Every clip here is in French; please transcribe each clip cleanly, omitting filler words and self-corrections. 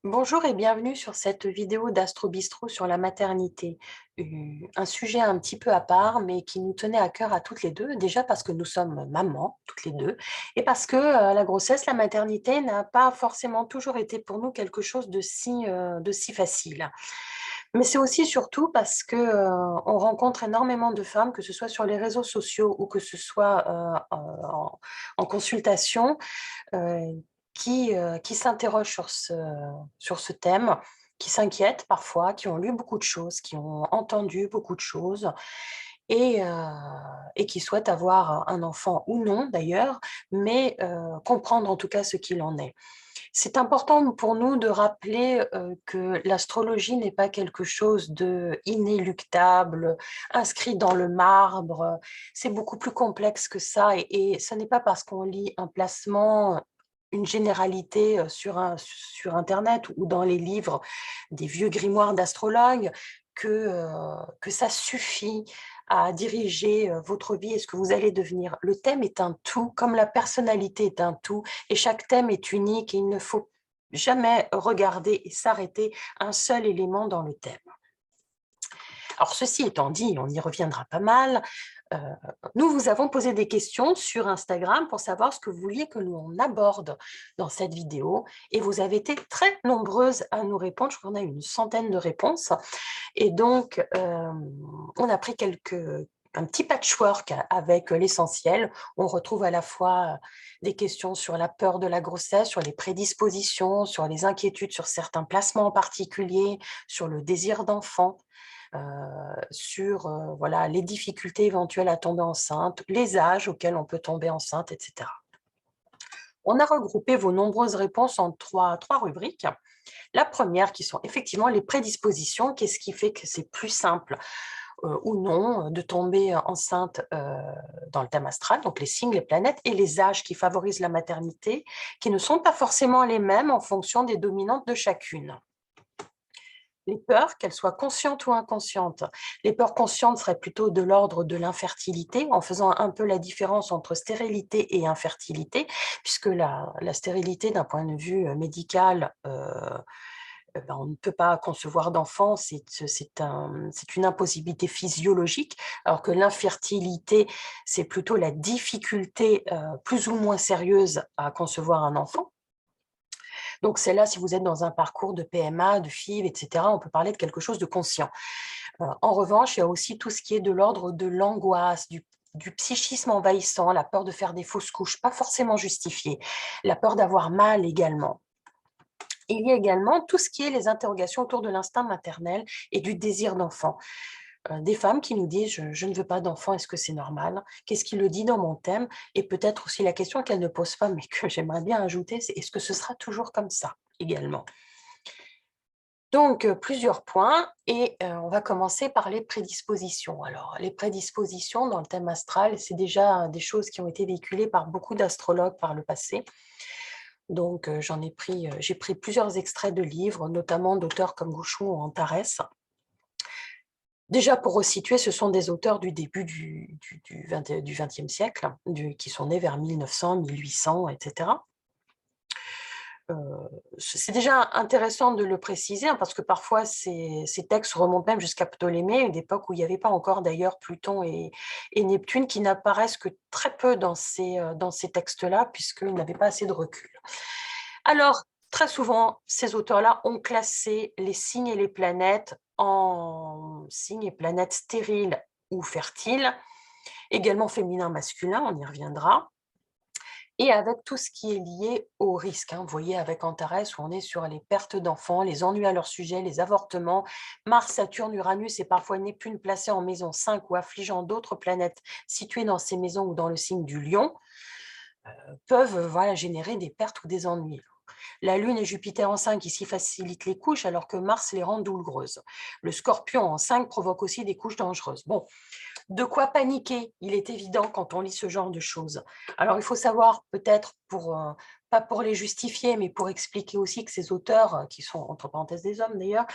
Bonjour et bienvenue sur cette vidéo d'Astro Bistro sur la maternité. Un sujet un petit peu à part, mais qui nous tenait à cœur à toutes les deux. Déjà parce que nous sommes mamans, toutes les deux, et parce que la grossesse, la maternité n'a pas forcément toujours été pour nous quelque chose de si facile. Mais c'est aussi surtout parce que on rencontre énormément de femmes, que ce soit sur les réseaux sociaux ou que ce soit en consultation, heu, qui s'interrogent sur ce thème, qui s'inquiètent parfois, qui ont lu beaucoup de choses, qui ont entendu beaucoup de choses et heu et qui souhaitent avoir un enfant ou non d'ailleurs, mais comprendre en tout cas ce qu'il en est. C'est important pour nous de rappeler, que l'astrologie n'est pas quelque chose d'inéluctable, inscrit dans le marbre. C'est beaucoup plus complexe que ça et ce n'est pas parce qu'on lit un placement, une généralité, sur internet ou dans les livres des vieux grimoires d'astrologues que ça suffit à diriger, votre vie et ce que vous allez devenir. Le thème est un tout, comme la personnalité est un tout et chaque thème est unique et il ne faut jamais regarder et s'arrêter à un seul élément dans le thème. Alors ceci étant dit, on y reviendra pas mal, heu, nous vous avons posé des questions sur Instagram pour savoir ce que vous vouliez que nous on aborde dans cette vidéo et vous avez été très nombreuses à nous répondre. Je crois qu'on a eu une centaine de réponses et donc on a pris un petit patchwork avec l'essentiel. On retrouve à la fois des questions sur la peur de la grossesse, sur les prédispositions, sur les inquiétudes sur certains placements en particulier, sur le désir d'enfant, sur voilà, les difficultés éventuelles à tomber enceinte, les âges auxquels on peut tomber enceinte, etc. On a regroupé vos nombreuses réponses en trois rubriques. La première, qui sont effectivement les prédispositions. Qu'est-ce qui fait que c'est plus simple ou non de tomber enceinte dans le thème astral, donc les signes, les planètes et les âges qui favorisent la maternité, qui ne sont pas forcément les mêmes en fonction des dominantes de chacune. Les peurs, qu'elles soient conscientes ou inconscientes. Les peurs conscientes seraient plutôt de l'ordre de l'infertilité, en faisant un peu la différence entre stérilité et infertilité, puisque la stérilité, d'un point de vue médical, ben, on ne peut pas concevoir d'enfant, c'est une impossibilité physiologique, alors que l'infertilité, c'est plutôt la difficulté plus ou moins sérieuse à concevoir un enfant. Donc c'est là, si vous êtes dans un parcours de PMA, de FIV, etc., on peut parler de quelque chose de conscient. En revanche, il y a aussi tout ce qui est de l'ordre de l'angoisse, du psychisme envahissant, la peur de faire des fausses couches, pas forcément justifiées, la peur d'avoir mal également. Il y a également tout ce qui est les interrogations autour de l'instinct maternel et du désir d'enfant. Des femmes qui nous disent: Je ne veux pas d'enfant, est-ce que c'est normal? Qu'est-ce qui le dit dans mon thème?» Et peut-être aussi la question qu'elles ne posent pas, mais que j'aimerais bien ajouter, c'est: «Est-ce que ce sera toujours comme ça?» également. Donc, plusieurs points et on va commencer par les prédispositions. Alors, les prédispositions dans le thème astral, c'est déjà des choses qui ont été véhiculées par beaucoup d'astrologues par le passé. Donc, j'ai pris plusieurs extraits de livres, notamment d'auteurs comme Gouchon ou Antares. Déjà, pour resituer, ce sont des auteurs du début du XXe siècle, qui sont nés vers 1900, 1800, etc. Heu, c'est déjà intéressant de le préciser, hein, parce que parfois ces textes remontent même jusqu'à Ptolémée, une époque où il n'y avait pas encore d'ailleurs Pluton et Neptune qui n'apparaissent que très peu dans ces textes-là, puisqu'ils n'avaient pas assez de recul. Alors, très souvent, ces auteurs-là ont classé les signes et les planètes en signes et planètes stériles ou fertiles, également féminin, masculin, on y reviendra. Et avec tout ce qui est lié au risque, hein. Vous voyez avec Antares où on est sur les pertes d'enfants, les ennuis à leur sujet, les avortements, Mars, Saturne, Uranus et parfois Neptune placés en maison 5 ou affligeant d'autres planètes situées dans ces maisons ou dans le signe du Lion, peuvent voilà, générer des pertes ou des ennuis. La Lune et Jupiter en 5 ici facilitent les couches alors que Mars les rend douloureuses. Le Scorpion en 5 provoque aussi des couches dangereuses. Bon, de quoi paniquer, il est évident quand on lit ce genre de choses. Alors il faut savoir peut-être pas pour les justifier, mais pour expliquer aussi que ces auteurs, qui sont entre parenthèses des hommes d'ailleurs,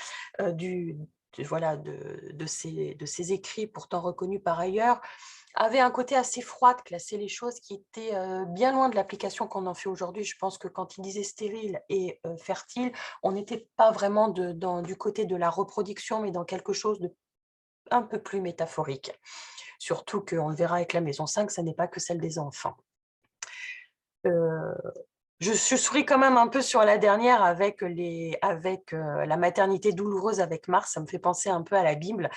voilà, de ces écrits pourtant reconnus par ailleurs, avait un côté assez froid de classer les choses qui étaient bien loin de l'application qu'on en fait aujourd'hui. Je pense que quand il disait stérile et fertile, on n'était pas vraiment du côté de la reproduction, mais dans quelque chose de un peu plus métaphorique. Surtout qu'on le verra avec la maison 5, ça n'est pas que celle des enfants. Euh, je souris quand même un peu sur la dernière avec la maternité douloureuse avec Mars. Ça me fait penser un peu à la Bible,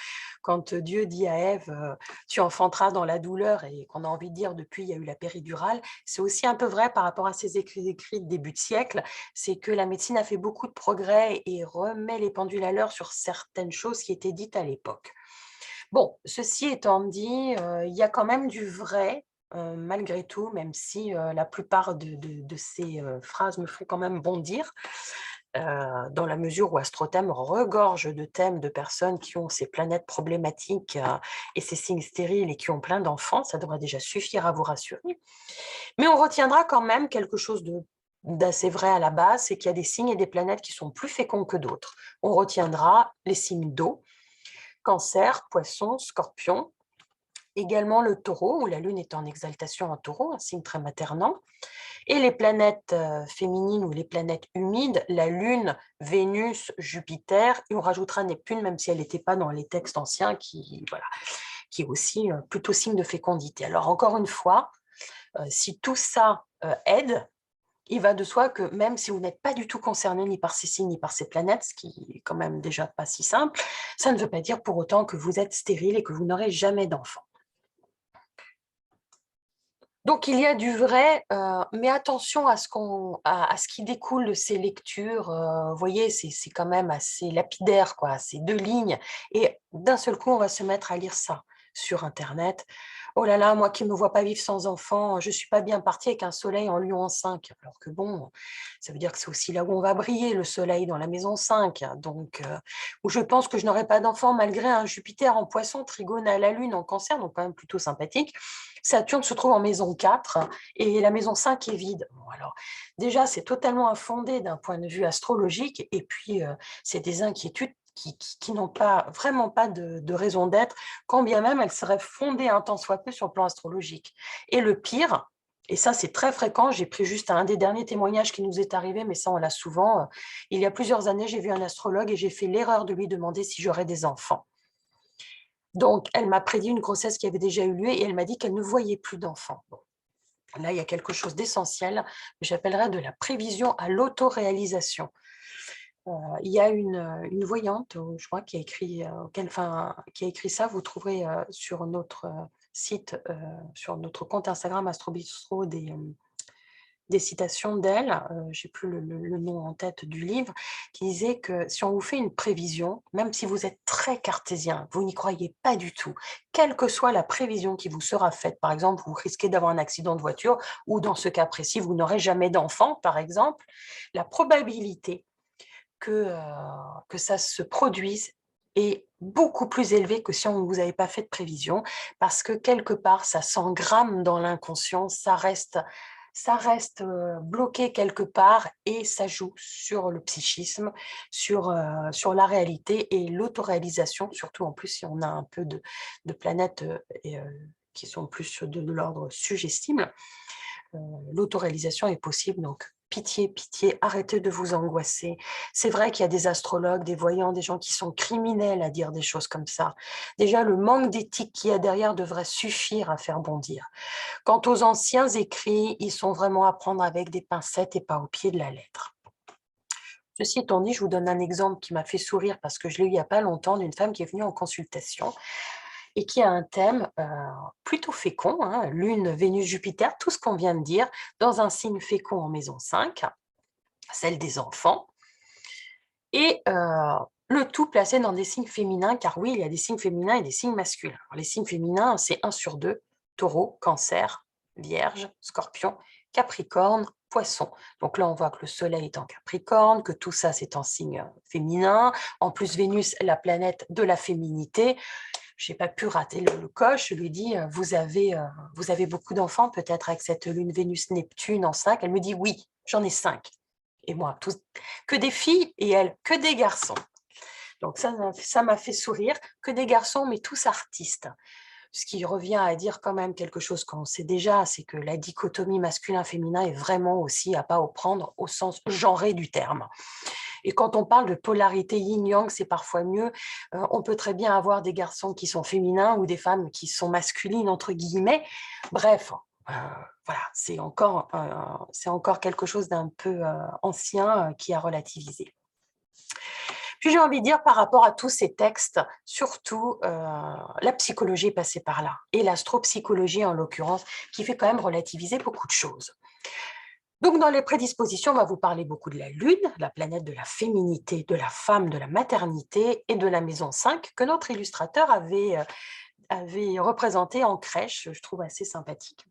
quand Dieu dit à Ève, tu enfanteras dans la douleur, et qu'on a envie de dire depuis, il y a eu la péridurale. C'est aussi un peu vrai par rapport à ces écrits de début de siècle, c'est que la médecine a fait beaucoup de progrès et remet les pendules à l'heure sur certaines choses qui étaient dites à l'époque. Bon, ceci étant dit, il y a quand même du vrai, malgré tout, même si la plupart de ces phrases me font quand même bondir, dans la mesure où Astrothème regorge de thèmes de personnes qui ont ces planètes problématiques et ces signes stériles et qui ont plein d'enfants. Ça devrait déjà suffire à vous rassurer. Mais on retiendra quand même quelque chose d'assez vrai à la base, c'est qu'il y a des signes et des planètes qui sont plus féconds que d'autres. On retiendra les signes d'eau, Cancer, Poisson, Scorpion, également le Taureau, où la Lune est en exaltation en Taureau, un signe très maternant, et les planètes féminines ou les planètes humides, la Lune, Vénus, Jupiter, et on rajoutera Neptune, même si elle n'était pas dans les textes anciens, voilà, qui est aussi plutôt signe de fécondité. Alors encore une fois, si tout ça aide, il va de soi que même si vous n'êtes pas du tout concerné ni par ces signes ni par ces planètes, ce qui est quand même déjà pas si simple, ça ne veut pas dire pour autant que vous êtes stérile et que vous n'aurez jamais d'enfant. Donc il y a du vrai, mais attention à ce qui découle de ces lectures. Vous voyez, c'est quand même assez lapidaire, quoi. C'est 2 lignes, et d'un seul coup, on va se mettre à lire ça sur Internet. Oh là là, moi qui me vois pas vivre sans enfant, je suis pas bien partie avec un soleil en Lion en 5. Alors que bon, ça veut dire que c'est aussi là où on va briller, le soleil dans la maison 5. Donc, où je pense que je n'aurai pas d'enfant malgré un Jupiter en Poisson, trigone à la Lune en Cancer, donc quand même plutôt sympathique. Saturne se trouve en maison 4 et la maison 5 est vide. Bon, alors, déjà, c'est totalement infondé d'un point de vue astrologique, et puis c'est des inquiétudes qui n'ont pas, vraiment pas de raison d'être, quand bien même elles seraient fondées un tant soit peu sur le plan astrologique. Et le pire, et ça c'est très fréquent, j'ai pris juste un des derniers témoignages qui nous est arrivé, mais ça on l'a souvent, il y a plusieurs années, j'ai vu un astrologue et j'ai fait l'erreur de lui demander si j'aurais des enfants. Donc, elle m'a prédit une grossesse qui avait déjà eu lieu et elle m'a dit qu'elle ne voyait plus d'enfants. Bon, là, il y a quelque chose d'essentiel, que j'appellerais de la prévision à l'autoréalisation. Il y a une voyante, je crois, qui a écrit ça. Vous trouverez sur notre site, sur notre compte Instagram Astrobistro, des citations d'elle, j'ai plus le nom en tête du livre, qui disait que si on vous fait une prévision, même si vous êtes très cartésien, vous n'y croyez pas du tout, quelle que soit la prévision qui vous sera faite, par exemple, vous risquez d'avoir un accident de voiture, ou dans ce cas précis, vous n'aurez jamais d'enfant, par exemple, la probabilité que ça se produise est beaucoup plus élevée que si on ne vous avait pas fait de prévision, parce que quelque part, ça s'engramme dans l'inconscient, ça reste bloqué quelque part, et ça joue sur le psychisme, sur la réalité et l'autoréalisation, surtout en plus si on a un peu de planètes qui sont plus de l'ordre suggestible. L'autoréalisation est possible, donc pitié, pitié, arrêtez de vous angoisser. C'est vrai qu'il y a des astrologues, des voyants, des gens qui sont criminels à dire des choses comme ça. Déjà, le manque d'éthique qu'il y a derrière devrait suffire à faire bondir. Quant aux anciens écrits, ils sont vraiment à prendre avec des pincettes et pas au pied de la lettre. Ceci étant dit, je vous donne un exemple qui m'a fait sourire parce que je l'ai eu il n'y a pas longtemps, d'une femme qui est venue en consultation et qui a un thème plutôt fécond, hein, Lune, Vénus, Jupiter, tout ce qu'on vient de dire, dans un signe fécond en maison 5, celle des enfants, et le tout placé dans des signes féminins, car oui, il y a des signes féminins et des signes masculins. Alors, les signes féminins, c'est 1 sur 2, Taureau, Cancer, Vierge, Scorpion, Capricorne, Poisson. Donc là, on voit que le Soleil est en Capricorne, que tout ça, c'est en signe féminin. En plus, Vénus, la planète de la féminité. Je n'ai pas pu rater le coche. Je lui dis, vous avez beaucoup d'enfants, peut-être avec cette lune Vénus-Neptune en 5. Elle me dit, oui, j'en ai 5. Et moi, que des filles, et elle, que des garçons. Donc ça m'a fait sourire, que des garçons, mais tous artistes. ce qui revient à dire quand même quelque chose qu'on sait déjà, c'est que la dichotomie masculin-féminin est vraiment aussi à pas au prendre au sens genré du terme. Et quand on parle de polarité yin-yang, c'est parfois mieux. On peut très bien avoir des garçons qui sont féminins ou des femmes qui sont masculines, entre guillemets. Bref, voilà, c'est encore quelque chose d'un peu ancien qui a relativisé. Puis j'ai envie de dire par rapport à tous ces textes, surtout la psychologie est passée par là, et l'astropsychologie en l'occurrence, qui fait quand même relativiser beaucoup de choses. Donc, dans les prédispositions, on va vous parler beaucoup de la Lune, la planète de la féminité, de la femme, de la maternité et de la maison 5 que notre illustrateur avait représenté en crèche, je trouve assez sympathique.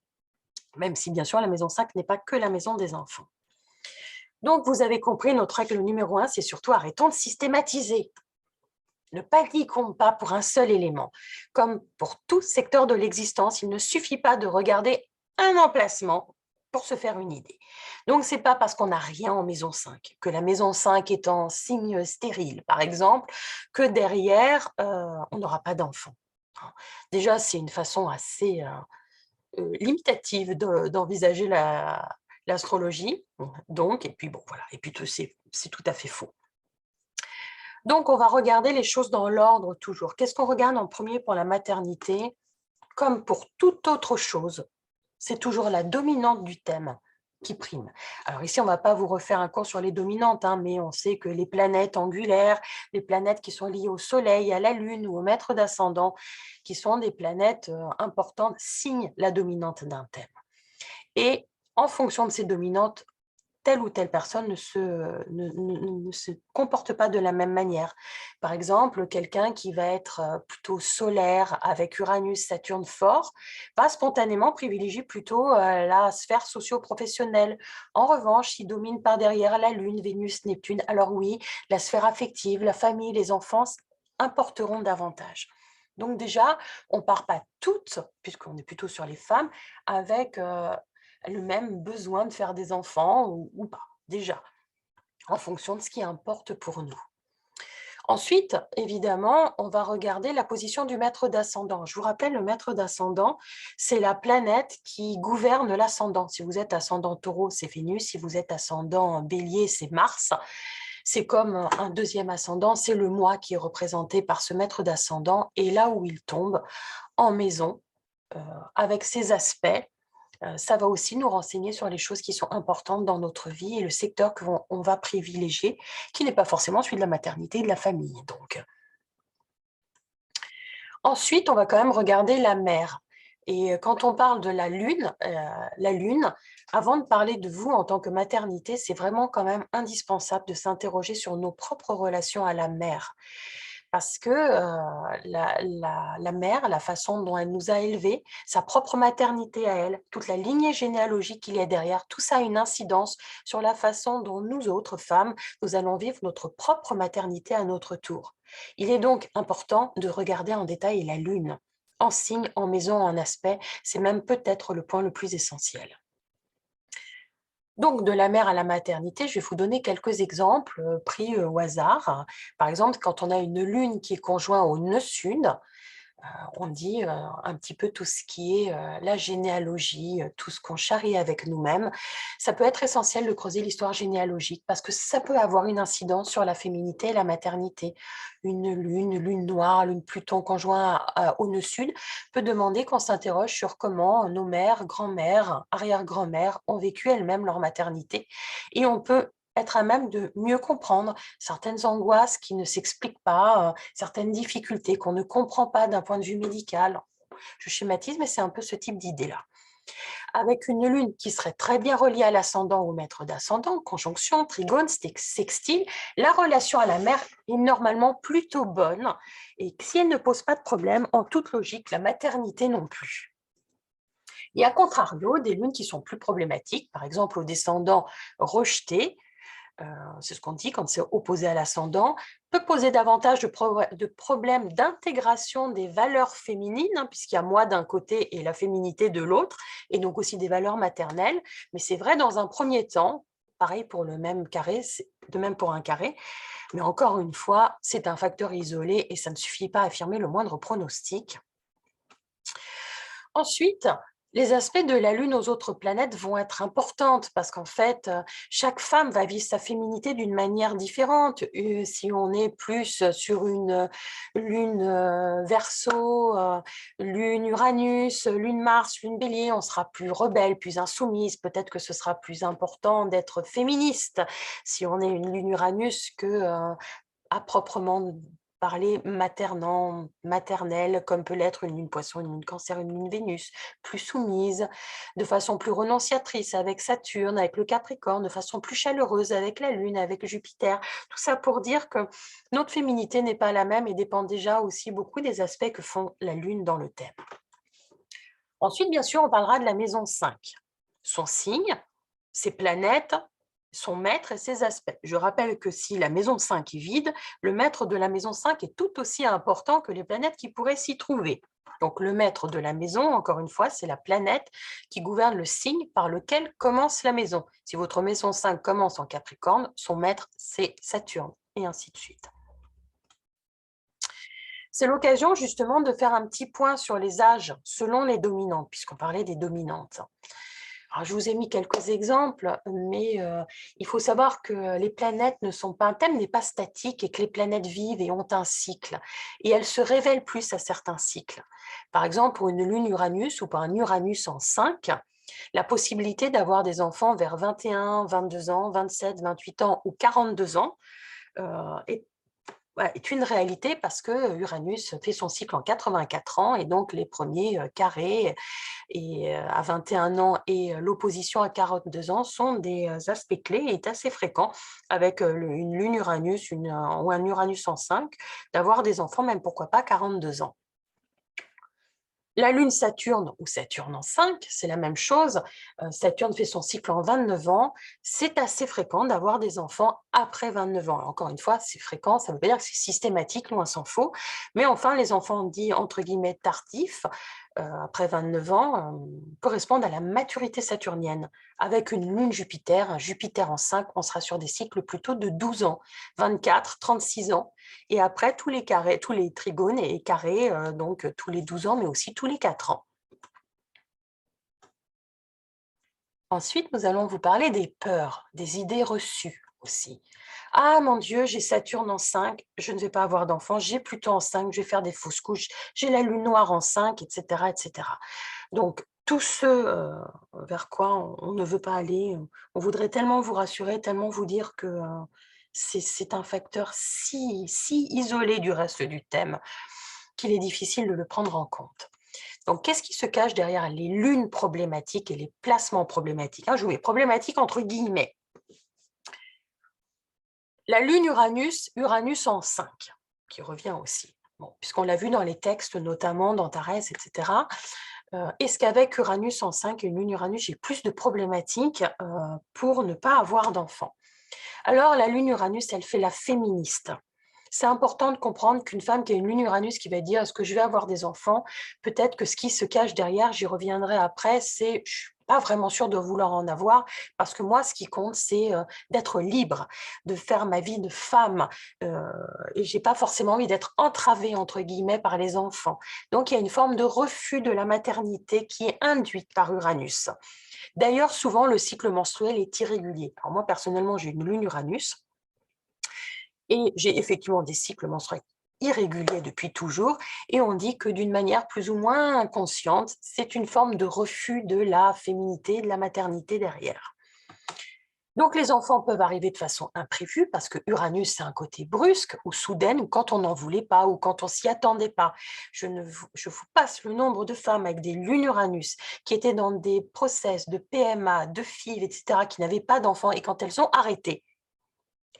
Même si, bien sûr, la maison 5 n'est pas que la maison des enfants. Donc, vous avez compris, notre règle numéro 1, c'est surtout arrêtons de systématiser. Ne paniquons pas pour un seul élément. Comme pour tout secteur de l'existence, il ne suffit pas de regarder un emplacement pour se faire une idée. Donc, ce n'est pas parce qu'on n'a rien en maison 5, que la maison 5 est en signe stérile, par exemple, que derrière, on n'aura pas d'enfant. Déjà, c'est une façon assez limitative d'envisager l'astrologie. Donc, et puis bon, voilà, et puis c'est tout à fait faux. Donc, on va regarder les choses dans l'ordre toujours. Qu'est-ce qu'on regarde en premier pour la maternité? Comme pour toute autre chose, c'est toujours la dominante du thème qui prime. Alors ici, on ne va pas vous refaire un cours sur les dominantes, mais on sait que les planètes angulaires, les planètes qui sont liées au Soleil, à la Lune ou au maître d'ascendant, qui sont des planètes importantes, signent la dominante d'un thème. Et en fonction de ces dominantes, telle ou telle personne ne se comporte pas de la même manière. Par exemple, quelqu'un qui va être plutôt solaire avec Uranus, Saturne fort, va spontanément privilégier plutôt la sphère socio-professionnelle. En revanche, il domine par derrière la Lune, Vénus, Neptune. Alors oui, la sphère affective, la famille, les enfants importeront davantage. Donc déjà, on ne part pas toutes, puisqu'on est plutôt sur les femmes, avec le même besoin de faire des enfants ou pas, déjà, en fonction de ce qui importe pour nous. Ensuite, évidemment, on va regarder la position du maître d'ascendant. Je vous rappelle, le maître d'ascendant, c'est la planète qui gouverne l'ascendant. Si vous êtes ascendant Taureau, c'est Vénus. Si vous êtes ascendant Bélier, c'est Mars. C'est comme un deuxième ascendant, c'est le moi qui est représenté par ce maître d'ascendant. Et là où il tombe, en maison, avec ses aspects, ça va aussi nous renseigner sur les choses qui sont importantes dans notre vie et le secteur qu'on va privilégier, qui n'est pas forcément celui de la maternité et de la famille. Donc. Ensuite, on va quand même regarder la mère. Et quand on parle de la Lune, avant de parler de vous en tant que maternité, c'est vraiment quand même indispensable de s'interroger sur nos propres relations à la mère. Parce que la mère, la façon dont elle nous a élevés, sa propre maternité à elle, toute la lignée généalogique qu'il y a derrière, tout ça a une incidence sur la façon dont nous autres femmes, nous allons vivre notre propre maternité à notre tour. Il est donc important de regarder en détail la Lune, en signe, en maison, en aspect. C'est même peut-être le point le plus essentiel. Donc, de la mère à la maternité, je vais vous donner quelques exemples pris au hasard. Par exemple, quand on a une lune qui est conjointe au nœud sud, on dit un petit peu tout ce qui est la généalogie, tout ce qu'on charrie avec nous-mêmes. Ça peut être essentiel de creuser l'histoire généalogique parce que ça peut avoir une incidence sur la féminité et la maternité. Une lune noire, lune Pluton conjoint au nœud sud peut demander qu'on s'interroge sur comment nos mères, grand-mères, arrière-grand-mères ont vécu elles-mêmes leur maternité. Et on peut être à même de mieux comprendre certaines angoisses qui ne s'expliquent pas, certaines difficultés qu'on ne comprend pas d'un point de vue médical. Je schématise, mais c'est un peu ce type d'idée-là. Avec une lune qui serait très bien reliée à l'ascendant ou au maître d'ascendant, conjonction, trigone, sextile, la relation à la mère est normalement plutôt bonne. Et si elle ne pose pas de problème, en toute logique, la maternité non plus. Et à contrario, des lunes qui sont plus problématiques, par exemple au descendant rejeté, c'est ce qu'on dit quand c'est opposé à l'ascendant, peut poser davantage de problèmes d'intégration des valeurs féminines, puisqu'il y a moi d'un côté et la féminité de l'autre, et donc aussi des valeurs maternelles. Mais c'est vrai dans un premier temps, pareil pour le même carré, de même pour un carré, mais encore une fois, c'est un facteur isolé et ça ne suffit pas à affirmer le moindre pronostic. Ensuite, les aspects de la Lune aux autres planètes vont être importantes parce qu'en fait, chaque femme va vivre sa féminité d'une manière différente. Si on est plus sur une Lune Verseau, Lune Uranus, Lune Mars, Lune Bélier, on sera plus rebelle, plus insoumise. Peut-être que ce sera plus important d'être féministe si on est une Lune Uranus que à proprement parler maternelle, comme peut l'être une lune poisson, une lune cancer, une lune Vénus, plus soumise, de façon plus renonciatrice avec Saturne, avec le Capricorne, de façon plus chaleureuse avec la lune, avec Jupiter. Tout ça pour dire que notre féminité n'est pas la même et dépend déjà aussi beaucoup des aspects que font la lune dans le thème. Ensuite, bien sûr, on parlera de la maison 5. Son signe, ses planètes, son maître et ses aspects. Je rappelle que si la maison 5 est vide, le maître de la maison 5 est tout aussi important que les planètes qui pourraient s'y trouver. Donc le maître de la maison, encore une fois, c'est la planète qui gouverne le signe par lequel commence la maison. Si votre maison 5 commence en Capricorne, son maître, c'est Saturne, et ainsi de suite. C'est l'occasion justement de faire un petit point sur les âges selon les dominantes, puisqu'on parlait des dominantes. Alors, je vous ai mis quelques exemples, mais il faut savoir que les planètes ne sont pas, un thème n'est pas statique et que les planètes vivent et ont un cycle. Et elles se révèlent plus à certains cycles. Par exemple, pour une lune Uranus ou pour un Uranus en 5, la possibilité d'avoir des enfants vers 21, 22 ans, 27, 28 ans ou 42 ans est une réalité parce que Uranus fait son cycle en 84 ans et donc les premiers carrés et à 21 ans et l'opposition à 42 ans sont des aspects clés et est assez fréquent avec une lune Uranus ou un Uranus en 5 d'avoir des enfants, même pourquoi pas 42 ans. La lune Saturne ou Saturne en 5, c'est la même chose. Saturne fait son cycle en 29 ans. C'est assez fréquent d'avoir des enfants après 29 ans. Encore une fois, c'est fréquent, ça ne veut pas dire que c'est systématique, loin s'en faut. Mais enfin, les enfants dits entre guillemets tardifs, après 29 ans, correspondent à la maturité saturnienne. Avec une lune Jupiter, un Jupiter en 5, on sera sur des cycles plutôt de 12 ans, 24, 36 ans. Et après, tous les carrés, tous les trigones et carrés, donc tous les 12 ans, mais aussi tous les 4 ans. Ensuite, nous allons vous parler des peurs, des idées reçues aussi. Ah mon Dieu, j'ai Saturne en 5, je ne vais pas avoir d'enfant, j'ai Pluton en 5, je vais faire des fausses couches, j'ai la Lune noire en 5, etc. etc. Donc, tout ce vers quoi on ne veut pas aller, on voudrait tellement vous rassurer, tellement vous dire que c'est un facteur si isolé du reste du thème qu'il est difficile de le prendre en compte. Donc, qu'est-ce qui se cache derrière les lunes problématiques et les placements problématiques? Je vous mets problématiques entre guillemets. La lune Uranus, Uranus en 5, qui revient aussi. Bon, puisqu'on l'a vu dans les textes, notamment dans Tharès, etc. Est-ce qu'avec Uranus en 5 et une lune Uranus, j'ai plus de problématiques pour ne pas avoir d'enfants? Alors, la lune Uranus, elle fait la féministe. C'est important de comprendre qu'une femme qui a une lune Uranus qui va dire est-ce que je vais avoir des enfants, peut-être que ce qui se cache derrière, j'y reviendrai après, c'est je suis pas vraiment sûre de vouloir en avoir parce que moi, ce qui compte, c'est d'être libre, de faire ma vie de femme et j'ai pas forcément envie d'être entravée entre guillemets par les enfants. Donc, il y a une forme de refus de la maternité qui est induite par Uranus. D'ailleurs, souvent, le cycle menstruel est irrégulier. Alors moi, personnellement, j'ai une lune Uranus et j'ai effectivement des cycles menstruels irréguliers depuis toujours, et on dit que d'une manière plus ou moins inconsciente, c'est une forme de refus de la féminité, de la maternité derrière. Donc les enfants peuvent arriver de façon imprévue, parce que Uranus, c'est un côté brusque ou soudaine, ou quand on n'en voulait pas, ou quand on s'y attendait pas. Je vous passe le nombre de femmes avec des lunes Uranus qui étaient dans des process de PMA, de FIV, etc., qui n'avaient pas d'enfants, et quand elles ont arrêté,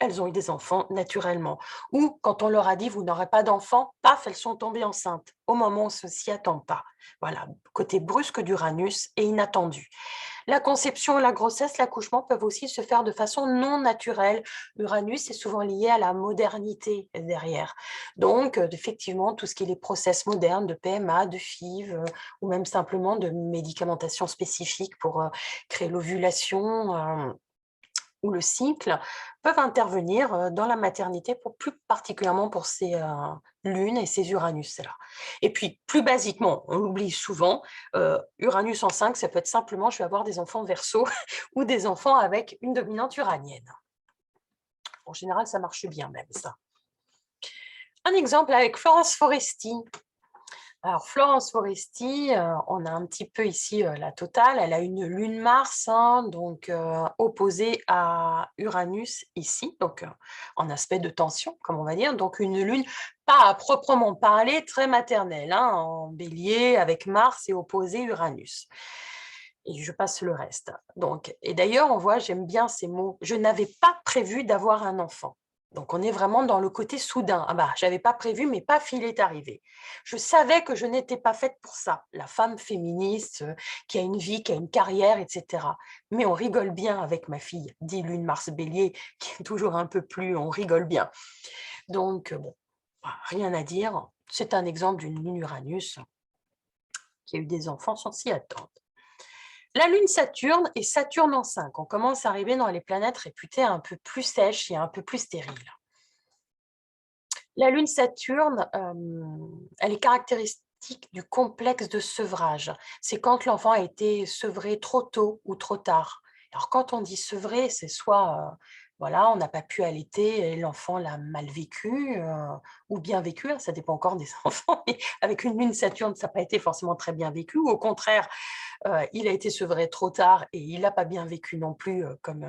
elles ont eu des enfants naturellement. Ou quand on leur a dit vous n'aurez pas d'enfants, paf, elles sont tombées enceintes au moment où on ne s'y attend pas. Voilà, côté brusque d'Uranus et inattendu. La conception, la grossesse, l'accouchement peuvent aussi se faire de façon non naturelle. Uranus est souvent lié à la modernité derrière. Donc, effectivement, tout ce qui est les process modernes de PMA, de FIV, ou même simplement de médicamentation spécifique pour créer l'ovulation, ou le cycle peuvent intervenir dans la maternité, plus particulièrement pour ces lunes et ces Uranus-là. Et puis, plus basiquement, on l'oublie souvent, Uranus en 5, ça peut être simplement, je vais avoir des enfants Verseau ou des enfants avec une dominante uranienne. En général, ça marche bien même, ça. Un exemple avec Florence Foresti. Alors, Florence Foresti, on a un petit peu ici la totale. Elle a une lune Mars, hein, donc opposée à Uranus ici, donc en aspect de tension, comme on va dire. Donc, une lune pas à proprement parler très maternelle, hein, en bélier avec Mars et opposé Uranus. Et je passe le reste. Donc, et d'ailleurs, on voit, j'aime bien ces mots. Je n'avais pas prévu d'avoir un enfant. Donc, on est vraiment dans le côté soudain. Ah bah, j'avais pas prévu, mais paf, il est arrivé. Je savais que je n'étais pas faite pour ça. La femme féministe qui a une vie, qui a une carrière, etc. Mais on rigole bien avec ma fille, dit Lune Mars Bélier, qui est toujours un peu plus, on rigole bien. Donc, bon, rien à dire. C'est un exemple d'une Lune Uranus qui a eu des enfants sans s'y attendre. La Lune Saturne et Saturne en 5. On commence à arriver dans les planètes réputées un peu plus sèches et un peu plus stériles. La Lune Saturne, elle est caractéristique du complexe de sevrage. C'est quand l'enfant a été sevré trop tôt ou trop tard. Alors, quand on dit sevré, c'est soit voilà, on n'a pas pu allaiter et l'enfant l'a mal vécu ou bien vécu, hein, ça dépend encore des enfants. Mais avec une Lune Saturne, ça n'a pas été forcément très bien vécu. Ou au contraire, il a été sevré trop tard et il n'a pas bien vécu non plus comme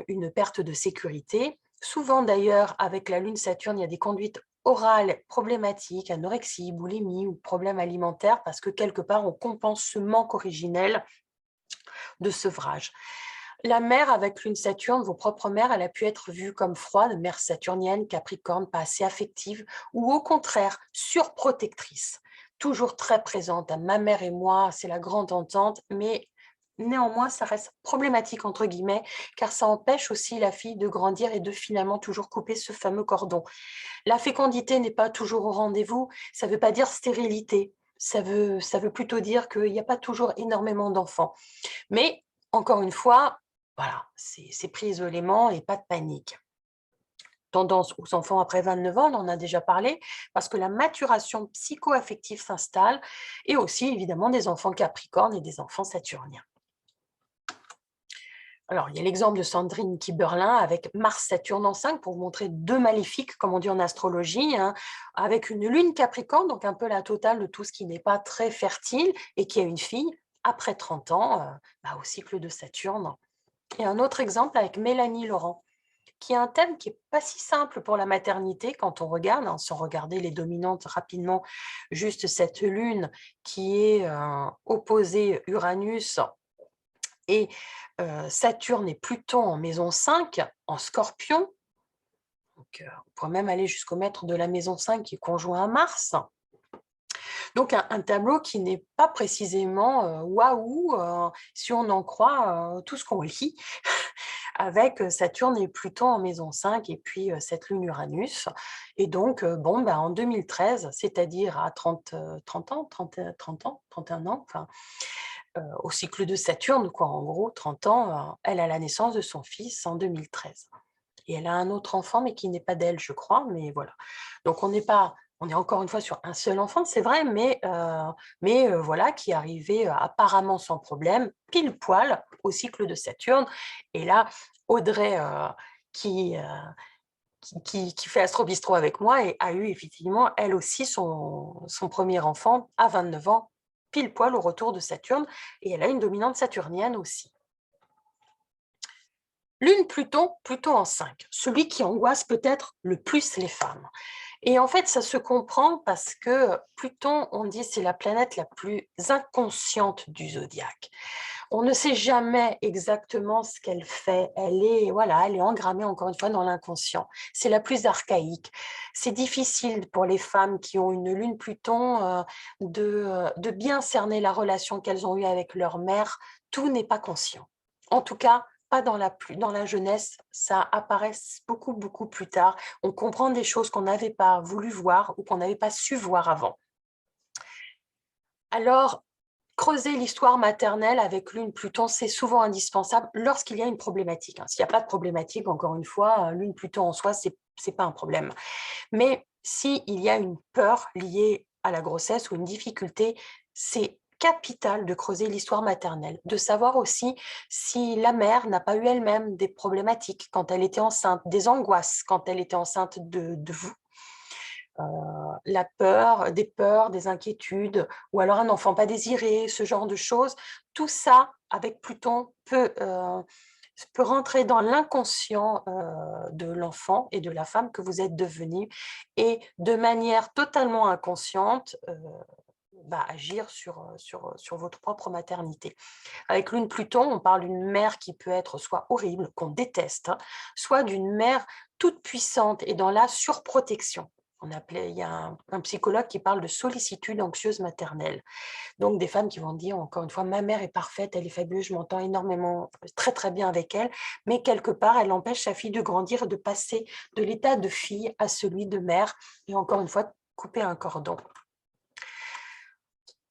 une perte de sécurité. Souvent d'ailleurs, avec la Lune Saturne, il y a des conduites orales problématiques, anorexie, boulimie ou problèmes alimentaires, parce que quelque part, on compense ce manque originel de sevrage. La mère avec Lune Saturne, vos propres mères, elle a pu être vue comme froide, mère saturnienne, capricorne, pas assez affective, ou au contraire, surprotectrice, toujours très présente. Ma mère et moi, c'est la grande entente, mais néanmoins, ça reste problématique, entre guillemets, car ça empêche aussi la fille de grandir et de finalement toujours couper ce fameux cordon. La fécondité n'est pas toujours au rendez-vous, ça ne veut pas dire stérilité, ça veut plutôt dire qu'il n'y a pas toujours énormément d'enfants. Mais, encore une fois, voilà, c'est pris isolément et pas de panique. Tendance aux enfants après 29 ans, on en a déjà parlé, parce que la maturation psycho-affective s'installe, et aussi évidemment des enfants capricornes et des enfants saturniens. Alors, il y a l'exemple de Sandrine Kiberlin avec Mars-Saturne en 5 pour vous montrer deux maléfiques, comme on dit en astrologie, hein, avec une lune Capricorne, donc un peu la totale de tout ce qui n'est pas très fertile et qui a une fille après 30 ans, au cycle de Saturne. Et un autre exemple avec Mélanie Laurent, qui a un thème qui n'est pas si simple pour la maternité quand on regarde, hein, sans regarder les dominantes rapidement, juste cette lune qui est opposée Uranus et Saturne et Pluton en maison 5, en Scorpion. Donc, on pourrait même aller jusqu'au maître de la maison 5 qui est conjoint à Mars. Donc, un tableau qui n'est pas précisément waouh, si on en croit tout ce qu'on lit, avec Saturne et Pluton en maison 5 et puis cette lune Uranus. Et donc, en 2013, c'est-à-dire à 30 ans, 30 ans, 31 ans, enfin, au cycle de Saturne, quoi, en gros, 30 ans, elle a la naissance de son fils en 2013. Et elle a un autre enfant, mais qui n'est pas d'elle, je crois, mais voilà. Donc, on est encore une fois sur un seul enfant, c'est vrai, mais voilà, qui est arrivé apparemment sans problème, pile poil au cycle de Saturne. Et là, Audrey, qui fait Astro Bistro avec moi, et a eu effectivement, elle aussi, son premier enfant à 29 ans, pile poil au retour de Saturne, et elle a une dominante saturnienne aussi. Lune Pluton, Pluton en 5, celui qui angoisse peut-être le plus les femmes. Et en fait, ça se comprend parce que Pluton, on dit, c'est la planète la plus inconsciente du zodiaque. On ne sait jamais exactement ce qu'elle fait. Elle est engrammée encore une fois dans l'inconscient. C'est la plus archaïque. C'est difficile pour les femmes qui ont une lune Pluton de bien cerner la relation qu'elles ont eue avec leur mère. Tout n'est pas conscient. En tout cas, pas dans la jeunesse, ça apparaît beaucoup, beaucoup plus tard. On comprend des choses qu'on n'avait pas voulu voir ou qu'on n'avait pas su voir avant. Alors, Creuser l'histoire maternelle avec Lune Pluton, c'est souvent indispensable lorsqu'il y a une problématique, hein. S'il n'y a pas de problématique, encore une fois, Lune Pluton en soi, c'est pas un problème. Mais s'il y a une peur liée à la grossesse ou une difficulté, c'est capital de creuser l'histoire maternelle, de savoir aussi si la mère n'a pas eu elle-même des problématiques quand elle était enceinte, des angoisses quand elle était enceinte de vous. La peur, des inquiétudes, ou alors un enfant pas désiré, ce genre de choses. Tout ça, avec Pluton, peut rentrer dans l'inconscient de l'enfant et de la femme que vous êtes devenue, et de manière totalement inconsciente, agir sur votre propre maternité. Avec Lune Pluton, on parle d'une mère qui peut être soit horrible, qu'on déteste, hein, soit d'une mère toute puissante et dans la surprotection. Il y a un psychologue qui parle de sollicitude anxieuse maternelle. Donc des femmes qui vont dire, encore une fois, ma mère est parfaite, elle est fabuleuse, je m'entends énormément, très très bien avec elle, mais quelque part, elle empêche sa fille de grandir et de passer de l'état de fille à celui de mère, et encore une fois, couper un cordon.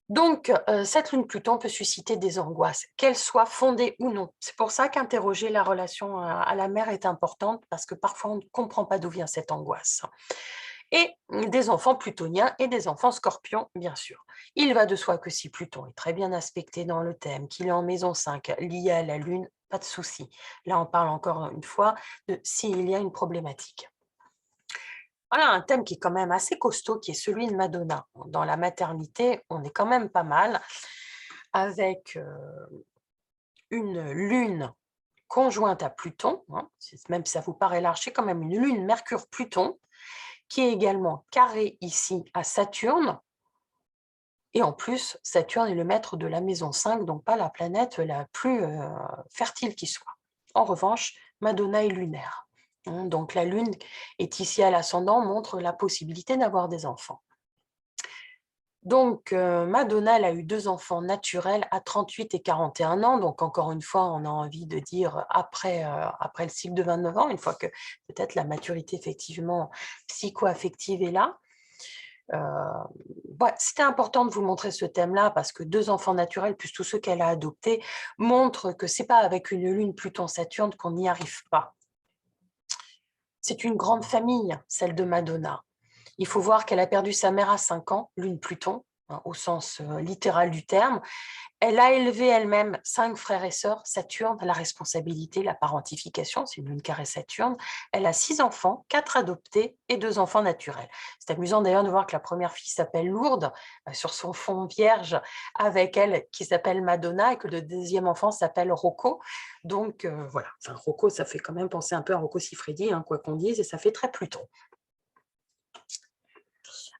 Donc, cette lune Pluton peut susciter des angoisses, qu'elles soient fondées ou non. C'est pour ça qu'interroger la relation à la mère est importante, parce que parfois on ne comprend pas d'où vient cette angoisse. Et des enfants plutoniens et des enfants scorpions, bien sûr. Il va de soi que si Pluton est très bien aspecté dans le thème, qu'il est en maison 5, lié à la lune, pas de souci. Là, on parle encore une fois de s'il y a une problématique. Voilà un thème qui est quand même assez costaud, qui est celui de Madonna. Dans la maternité, on est quand même pas mal, avec une lune conjointe à Pluton, hein, même si ça vous paraît large, c'est quand même une lune Mercure-Pluton, qui est également carrée ici à Saturne. Et en plus, Saturne est le maître de la maison 5, donc pas la planète la plus fertile qui soit. En revanche, Madonna est lunaire. Donc la Lune est ici à l'ascendant, montre la possibilité d'avoir des enfants. Donc Madonna, elle a eu 2 enfants naturels à 38 et 41 ans. Donc encore une fois, on a envie de dire après le cycle de 29 ans, une fois que peut-être la maturité effectivement psycho-affective est là. C'était important de vous montrer ce thème-là, parce que 2 enfants naturels, plus tous ceux qu'elle a adoptés, montrent que ce n'est pas avec une lune Pluton-Saturne qu'on n'y arrive pas. C'est une grande famille, celle de Madonna. Il faut voir qu'elle a perdu sa mère à 5 ans, lune Pluton, hein, au sens littéral du terme. Elle a élevé elle-même 5 frères et sœurs. Saturne, la responsabilité, la parentification, c'est une lune carrée Saturne. Elle a 6 enfants, 4 adoptés et 2 enfants naturels. C'est amusant d'ailleurs de voir que la première fille s'appelle Lourdes, sur son fond vierge, avec elle qui s'appelle Madonna, et que le deuxième enfant s'appelle Rocco. Donc voilà, enfin, Rocco, ça fait quand même penser un peu à Rocco Siffredi, hein, quoi qu'on dise, et ça fait très Pluton.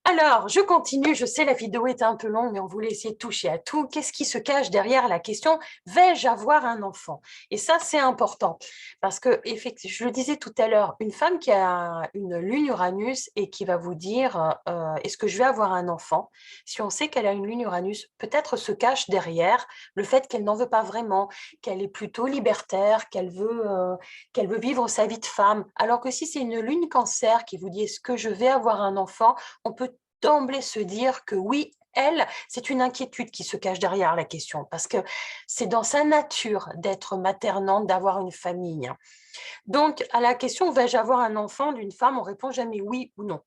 Alors, je continue, je sais la vidéo est un peu longue, mais on voulait essayer de toucher à tout. Qu'est-ce qui se cache derrière la question « Vais-je avoir un enfant ?» Et ça, c'est important, parce que, effectivement, je le disais tout à l'heure, une femme qui a une lune Uranus et qui va vous dire Est-ce que je vais avoir un enfant ?» Si on sait qu'elle a une lune Uranus, peut-être se cache derrière le fait qu'elle n'en veut pas vraiment, qu'elle est plutôt libertaire, qu'elle veut vivre sa vie de femme. Alors que si c'est une lune Cancer qui vous dit « Est-ce que je vais avoir un enfant ?» on peut d'emblée se dire que oui, elle, c'est une inquiétude qui se cache derrière la question, parce que c'est dans sa nature d'être maternante, d'avoir une famille. Donc, à la question « vais-je avoir un enfant ?» d'une femme, on répond jamais oui ou non.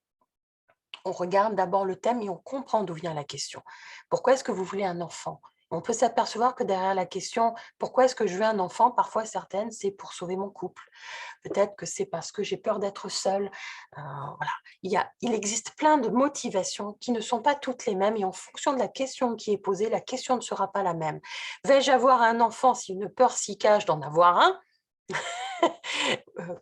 On regarde d'abord le thème et on comprend d'où vient la question. Pourquoi est-ce que vous voulez un enfant? On peut s'apercevoir que derrière la question « pourquoi est-ce que je veux un enfant ?» parfois certaines, c'est pour sauver mon couple. Peut-être que c'est parce que j'ai peur d'être seule. Voilà. Il existe plein de motivations qui ne sont pas toutes les mêmes, et en fonction de la question qui est posée, la question ne sera pas la même. Vais-je avoir un enfant si une peur s'y cache d'en avoir un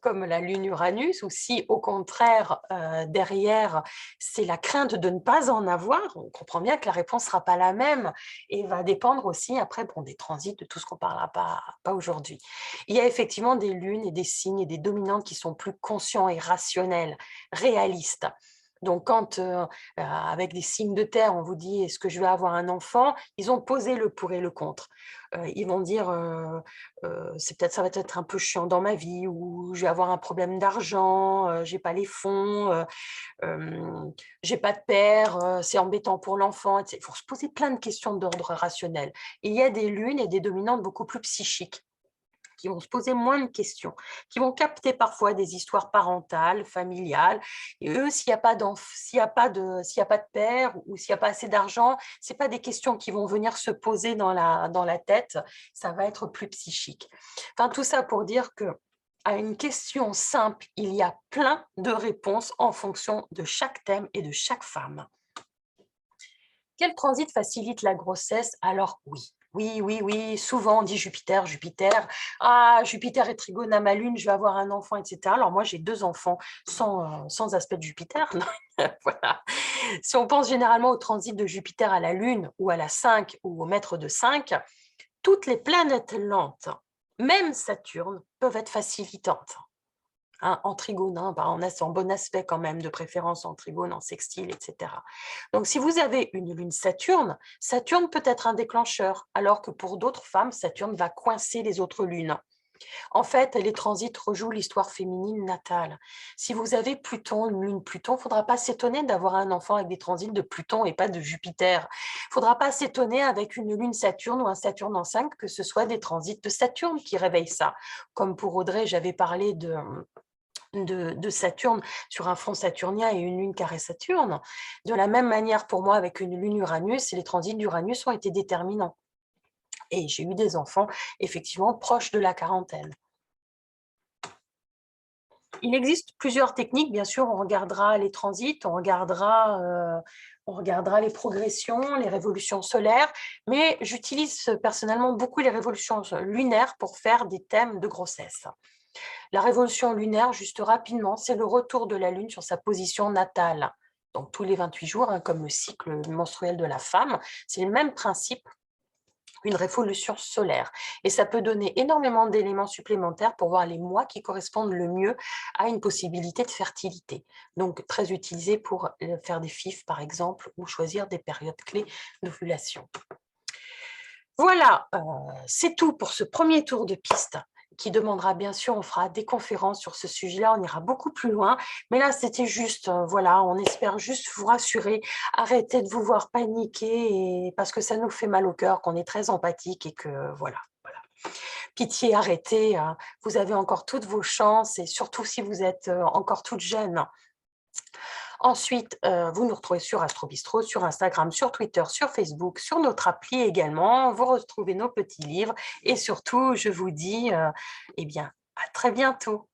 comme la lune Uranus, ou si au contraire derrière c'est la crainte de ne pas en avoir, on comprend bien que la réponse ne sera pas la même, et va dépendre aussi après des transits, de tout ce qu'on ne parlera pas aujourd'hui. Il y a effectivement des lunes et des signes et des dominantes qui sont plus conscients et rationnels, réalistes. Donc, quand, avec des signes de terre, on vous dit: «Est-ce que je vais avoir un enfant?», ils ont posé le pour et le contre. Ils vont dire, «C'est peut-être ça va être un peu chiant dans ma vie» ou «Je vais avoir un problème d'argent, j'ai pas les fonds, j'ai pas de père, c'est embêtant pour l'enfant», il faut se poser plein de questions d'ordre rationnel. Et il y a des lunes et des dominantes beaucoup plus psychiques, qui vont se poser moins de questions, qui vont capter parfois des histoires parentales, familiales. Et eux, s'il y a pas de père ou s'il y a pas assez d'argent, c'est pas des questions qui vont venir se poser dans la tête, ça va être plus psychique. Enfin, tout ça pour dire que à une question simple, il y a plein de réponses en fonction de chaque thème et de chaque femme. Quel transit facilite la grossesse? Alors oui. Oui, oui, oui, souvent on dit Jupiter, Jupiter. Ah, Jupiter est trigone à ma lune, je vais avoir un enfant, etc. Alors moi, j'ai 2 enfants sans aspect de Jupiter. Voilà. Si on pense généralement au transit de Jupiter à la lune ou à la 5 ou au mètre de 5, toutes les planètes lentes, même Saturne, peuvent être facilitantes. Hein, en trigone, hein, bah, en bon aspect quand même, de préférence en trigone, en sextile, etc. Donc, si vous avez une lune Saturne, Saturne peut être un déclencheur, alors que pour d'autres femmes, Saturne va coincer les autres lunes. En fait, les transits rejouent l'histoire féminine natale. Si vous avez Pluton, une lune Pluton, il ne faudra pas s'étonner d'avoir un enfant avec des transits de Pluton et pas de Jupiter. Il ne faudra pas s'étonner avec une lune Saturne ou un Saturne en 5 que ce soit des transits de Saturne qui réveillent ça. Comme pour Audrey, j'avais parlé de Saturne sur un front saturnien et une lune carré Saturne. De la même manière, pour moi, avec une lune Uranus, les transits d'Uranus ont été déterminants. Et j'ai eu des enfants, effectivement, proches de la quarantaine. Il existe plusieurs techniques, bien sûr, on regardera les transits, on regardera les progressions, les révolutions solaires, mais j'utilise personnellement beaucoup les révolutions lunaires pour faire des thèmes de grossesse. La révolution lunaire, juste rapidement, c'est le retour de la Lune sur sa position natale. Donc tous les 28 jours, hein, comme le cycle menstruel de la femme, c'est le même principe, une révolution solaire. Et ça peut donner énormément d'éléments supplémentaires pour voir les mois qui correspondent le mieux à une possibilité de fertilité. Donc très utilisé pour faire des FIV par exemple, ou choisir des périodes clés d'ovulation. Voilà, c'est tout pour ce premier tour de piste qui demandera bien sûr, on fera des conférences sur ce sujet-là, on ira beaucoup plus loin. Mais là, c'était juste, voilà, on espère juste vous rassurer, arrêtez de vous voir paniquer parce que ça nous fait mal au cœur, qu'on est très empathique et que voilà. Pitié, arrêtez, hein, vous avez encore toutes vos chances et surtout si vous êtes encore toute jeune. Ensuite, vous nous retrouvez sur Astrobistro, sur Instagram, sur Twitter, sur Facebook, sur notre appli également. Vous retrouvez nos petits livres et surtout, je vous dis, eh bien, à très bientôt.